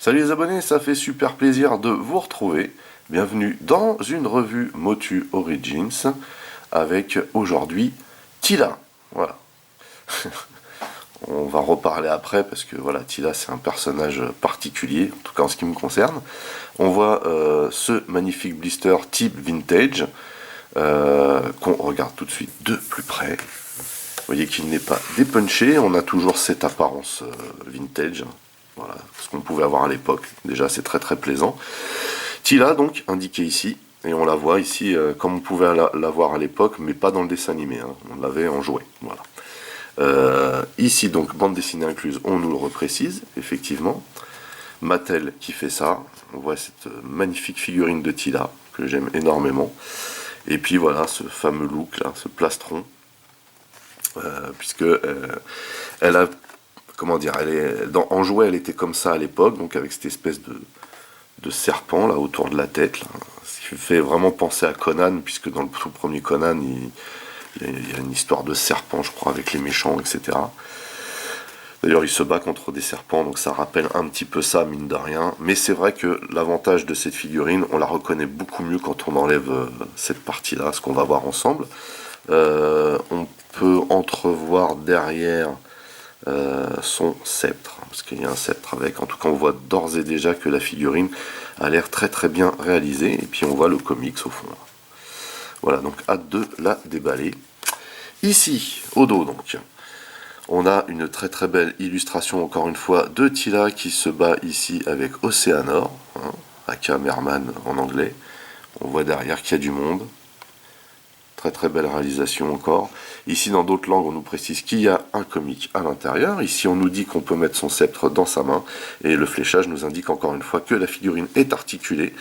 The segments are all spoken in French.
Salut les abonnés, ça fait super plaisir de vous retrouver. Bienvenue dans une revue Motu Origins avec aujourd'hui Tila. Voilà. On va reparler après parce que voilà, Tila c'est un personnage particulier, en tout cas en ce qui me concerne. On voit ce magnifique blister type vintage qu'on regarde tout de suite de plus près. Vous voyez qu'il n'est pas dépunché, on a toujours cette apparence vintage. Voilà, ce qu'on pouvait avoir à l'époque. Déjà, c'est très très plaisant. Tila, donc, indiqué ici. Et on la voit ici comme on pouvait la voir à l'époque, mais pas dans le dessin animé. Hein. On l'avait en jouet. Voilà. Ici, donc, bande dessinée incluse, on nous le reprécise, effectivement. Mattel qui fait ça. On voit cette magnifique figurine de Tila, que j'aime énormément. Et puis voilà, ce fameux look là, ce plastron. Puisque elle a, comment dire, en jouet elle était comme ça à l'époque, donc avec cette espèce de serpent là autour de la tête, là, ce qui fait vraiment penser à Conan, puisque dans le tout premier Conan, il y a une histoire de serpent, je crois, avec les méchants, etc. D'ailleurs, il se bat contre des serpents, donc ça rappelle un petit peu ça, mine de rien. Mais c'est vrai que l'avantage de cette figurine, on la reconnaît beaucoup mieux quand on enlève cette partie-là, ce qu'on va voir ensemble. On peut entrevoir derrière son sceptre, parce qu'il y a un sceptre avec. En tout cas, on voit d'ores et déjà que la figurine a l'air très très bien réalisée. Et puis on voit le comics au fond. Voilà, donc hâte de la déballer. Ici, au dos donc, on a une très très belle illustration, encore une fois, de Tila qui se bat ici avec Océanor, hein, aka Merman en anglais. On voit derrière qu'il y a du monde. Très très belle réalisation encore. Ici, dans d'autres langues, on nous précise qu'il y a un comic à l'intérieur. Ici, on nous dit qu'on peut mettre son sceptre dans sa main. Et le fléchage nous indique encore une fois que la figurine est articulée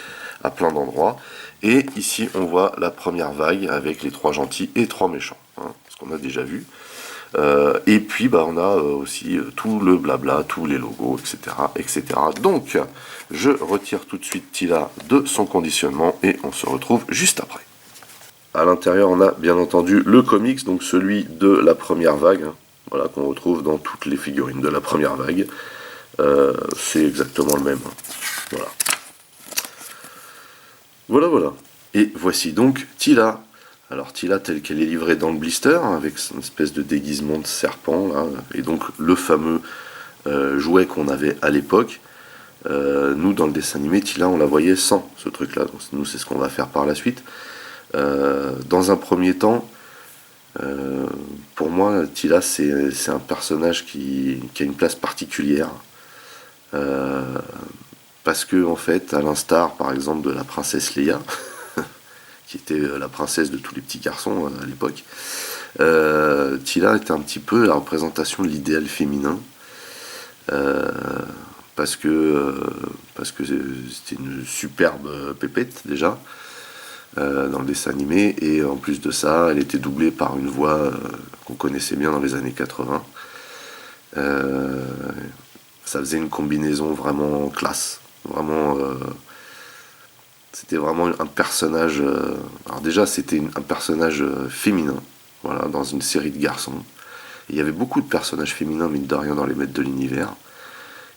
à plein d'endroits. Et ici, on voit la première vague avec les 3 gentils et 3 méchants. Hein, ce qu'on a déjà vu. Et puis, bah, on a aussi tout le blabla, tous les logos, etc., etc. Donc, je retire tout de suite Tila de son conditionnement et on se retrouve juste après. À l'intérieur, on a bien entendu le comics, donc celui de la première vague, hein, voilà, qu'on retrouve dans toutes les figurines de la première vague. C'est exactement le même. Hein. Voilà. Voilà, voilà. Et voici donc Tila. Alors Tila telle qu'elle est livrée dans le blister, hein, avec une espèce de déguisement de serpent, là, et donc le fameux jouet qu'on avait à l'époque. Nous, dans le dessin animé, Tila, on la voyait sans ce truc-là. Donc nous, c'est ce qu'on va faire par la suite. Dans un premier temps, pour moi, Tila, c'est un personnage qui a une place particulière. Parce que, en fait, à l'instar, par exemple, de la princesse Leia, qui était la princesse de tous les petits garçons à l'époque, Tila était un petit peu la représentation de l'idéal féminin. Parce que c'était une superbe pépette, déjà. Dans le dessin animé, et en plus de ça, elle était doublée par une voix qu'on connaissait bien dans les années 80. Ça faisait une combinaison vraiment classe, vraiment. C'était vraiment un personnage. Alors déjà, c'était un personnage féminin, voilà, dans une série de garçons. Et il y avait beaucoup de personnages féminins, mine de rien, dans les maîtres de l'univers,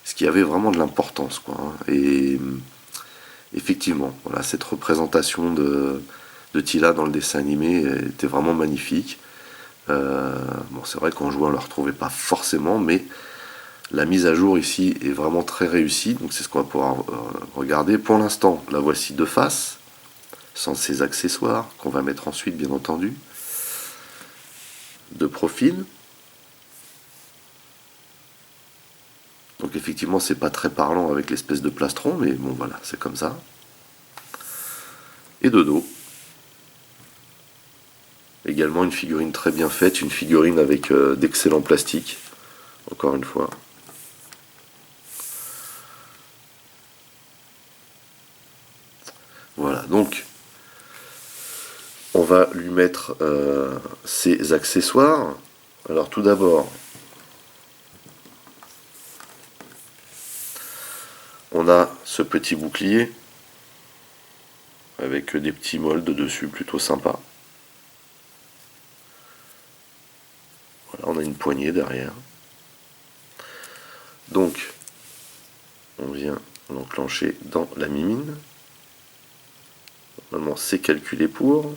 ce qui avait vraiment de l'importance, quoi. Hein. Et effectivement, voilà, cette représentation de Tila dans le dessin animé était vraiment magnifique. Bon, c'est vrai qu'en jouant on ne la retrouvait pas forcément, mais la mise à jour ici est vraiment très réussie, donc c'est ce qu'on va pouvoir regarder. Pour l'instant, la voici de face, sans ses accessoires, qu'on va mettre ensuite, bien entendu. De profil. Donc effectivement, c'est pas très parlant avec l'espèce de plastron, mais bon voilà, c'est comme ça. Et de dos. Également une figurine très bien faite, une figurine avec d'excellents plastiques, encore une fois. Voilà, donc on va lui mettre ses accessoires. Alors tout d'abord, on a ce petit bouclier avec des petits moldes dessus, plutôt sympa. Voilà, on a une poignée derrière. Donc, on vient l'enclencher dans la mimine. Normalement c'est calculé pour.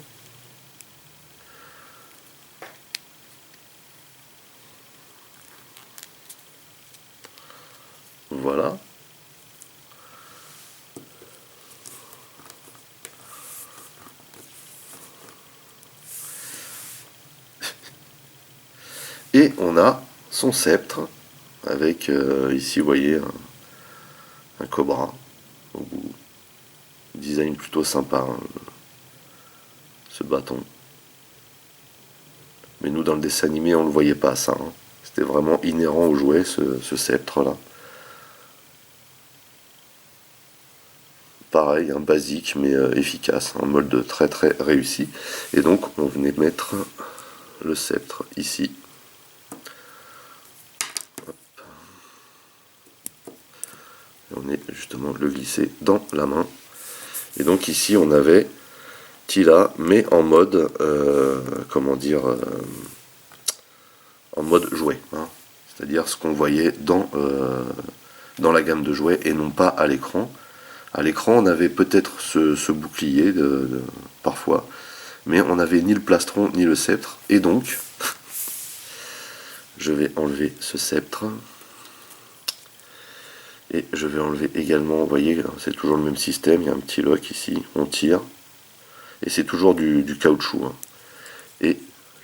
Voilà. Et on a son sceptre avec ici vous voyez un cobra au bout. Design plutôt sympa hein, ce bâton. Mais nous dans le dessin animé on le voyait pas ça. Hein. C'était vraiment inhérent au jouet ce sceptre là. Pareil, un basique mais efficace, un molde très très réussi. Et donc on venait mettre le sceptre ici. On est justement le glisser dans la main. Et donc ici on avait Tila, mais en mode, comment dire, en mode jouet. Hein. C'est-à-dire ce qu'on voyait dans la gamme de jouets et non pas à l'écran. À l'écran on avait peut-être ce bouclier parfois, mais on n'avait ni le plastron ni le sceptre. Et donc, je vais enlever ce sceptre. Et je vais enlever également, vous voyez, c'est toujours le même système, il y a un petit lock ici, on tire, et c'est toujours du caoutchouc. Hein. Et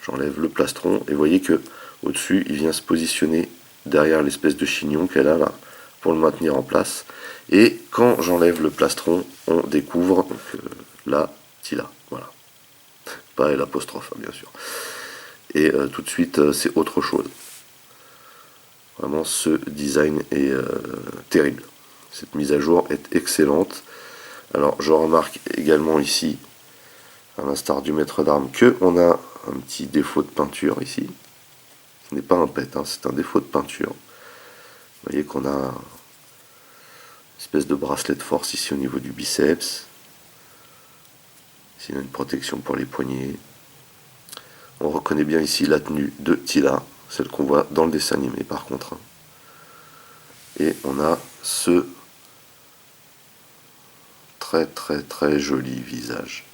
j'enlève le plastron, et vous voyez que au-dessus, il vient se positionner derrière l'espèce de chignon qu'elle a là, pour le maintenir en place. Et quand j'enlève le plastron, on découvre donc, la Tila, voilà. Pas l'apostrophe, hein, bien sûr. Et tout de suite, c'est autre chose. Vraiment, ce design est terrible. Cette mise à jour est excellente. Alors, je remarque également ici, à l'instar du maître d'armes, qu'on a un petit défaut de peinture ici. Ce n'est pas un pet, hein, c'est un défaut de peinture. Vous voyez qu'on a une espèce de bracelet de force ici au niveau du biceps. Ici, il y a une protection pour les poignets. On reconnaît bien ici la tenue de Tila, celle qu'on voit dans le dessin animé par contre. Et on a ce très très très joli visage.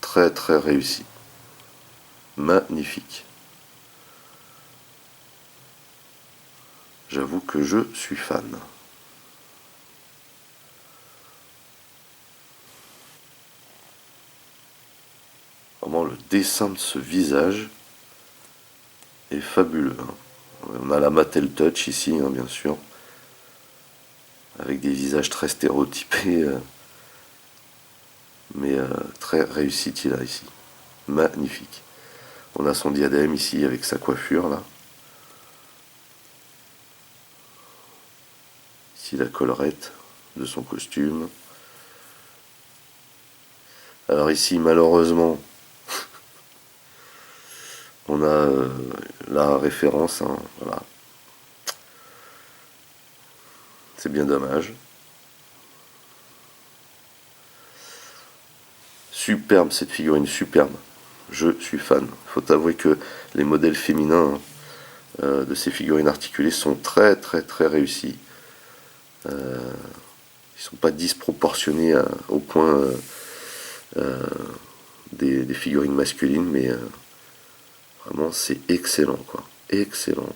Très très réussi. Magnifique. J'avoue que je suis fan. Vraiment le dessin de ce visage est fabuleux. Hein. On a la Mattel Touch ici, hein, bien sûr. Avec des visages très stéréotypés. Mais très réussi Tila ici. Magnifique. On a son diadème ici avec sa coiffure là. Ici la collerette de son costume. Alors ici malheureusement on a la référence. Hein, voilà. C'est bien dommage. Superbe cette figurine, superbe. Je suis fan. Faut avouer que les modèles féminins de ces figurines articulées sont très très très réussis. Ils sont pas disproportionnés au point des figurines masculines, mais vraiment c'est excellent quoi. Excellent.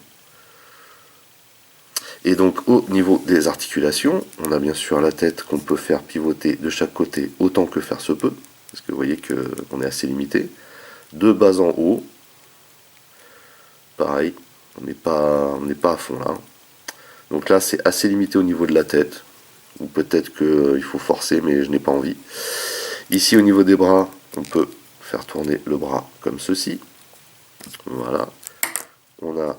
Et donc au niveau des articulations, on a bien sûr la tête qu'on peut faire pivoter de chaque côté autant que faire se peut, parce que vous voyez qu'on est assez limité. De bas en haut, pareil, on n'est pas à fond là. Donc là c'est assez limité au niveau de la tête, ou peut-être qu'il faut forcer mais je n'ai pas envie. Ici au niveau des bras, on peut faire tourner le bras comme ceci. Voilà. On a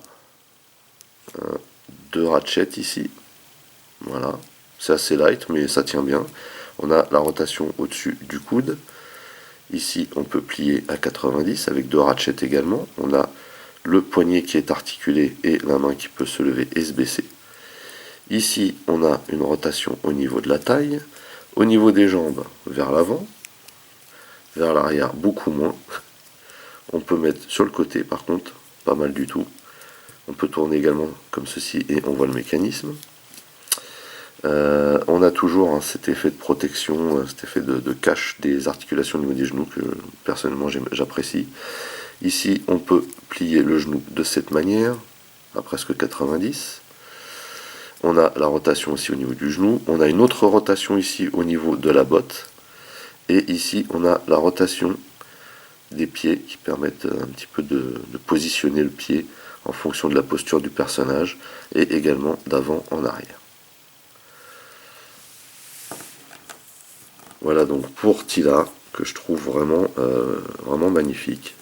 deux ratchets ici. Voilà. C'est assez light mais ça tient bien. On a la rotation au-dessus du coude. Ici on peut plier à 90 avec deux ratchets également. On a le poignet qui est articulé et la main qui peut se lever et se baisser. Ici on a une rotation au niveau de la taille. Au niveau des jambes, vers l'avant. Vers l'arrière, beaucoup moins. On peut mettre sur le côté par contre, pas mal du tout. On peut tourner également comme ceci et on voit le mécanisme. On a toujours hein, cet effet de protection, cet effet de cache des articulations au niveau des genoux que personnellement j'apprécie. Ici on peut plier le genou de cette manière, à presque 90. On a la rotation aussi au niveau du genou. On a une autre rotation ici au niveau de la botte. Et ici on a la rotation des pieds qui permettent un petit peu de positionner le pied en fonction de la posture du personnage et également d'avant en arrière. Voilà donc pour Tila que je trouve vraiment magnifique.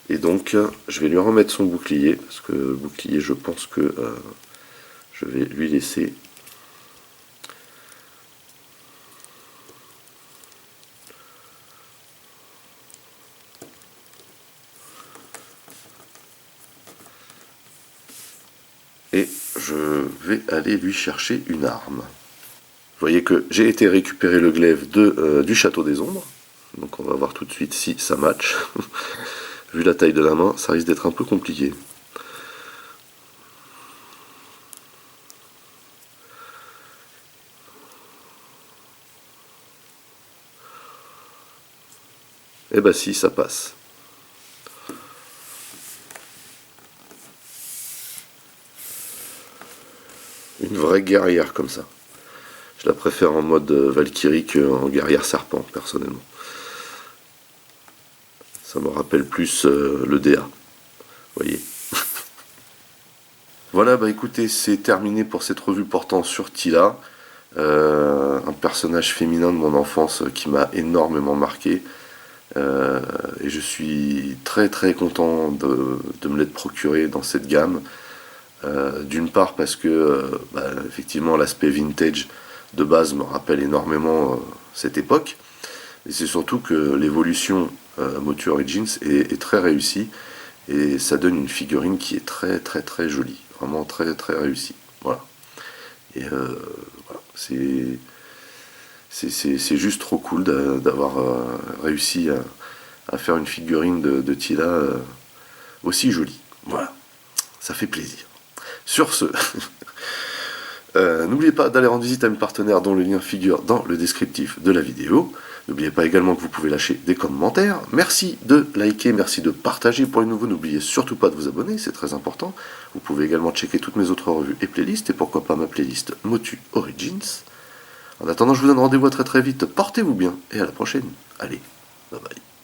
Et donc je vais lui remettre son bouclier parce que le bouclier je pense que je vais lui laisser. Et je vais aller lui chercher une arme. Vous voyez que j'ai été récupérer le glaive du Château des Ombres. Donc on va voir tout de suite si ça match. Vu la taille de la main, ça risque d'être un peu compliqué. Et bah si, ça passe. Une vraie guerrière comme ça. Je la préfère en mode Valkyrie qu'en guerrière serpent, personnellement. Ça me rappelle plus le DA. Vous voyez. Voilà, bah écoutez, c'est terminé pour cette revue portant sur Tila. Un personnage féminin de mon enfance qui m'a énormément marqué. Et je suis très très content de me l'être procuré dans cette gamme. D'une part parce que effectivement l'aspect vintage de base me rappelle énormément cette époque, et c'est surtout que l'évolution Motu Origins est très réussie et ça donne une figurine qui est très très très jolie, vraiment très très réussie. Voilà. Et voilà, c'est juste trop cool d'avoir réussi à faire une figurine de Tila aussi jolie. Voilà, ça fait plaisir. Sur ce, n'oubliez pas d'aller rendre visite à mes partenaires dont le lien figure dans le descriptif de la vidéo. N'oubliez pas également que vous pouvez lâcher des commentaires. Merci de liker, merci de partager pour les nouveaux. N'oubliez surtout pas de vous abonner, c'est très important. Vous pouvez également checker toutes mes autres revues et playlists, et pourquoi pas ma playlist Motu Origins. En attendant, je vous donne rendez-vous très très vite. Portez-vous bien et à la prochaine. Allez, bye bye.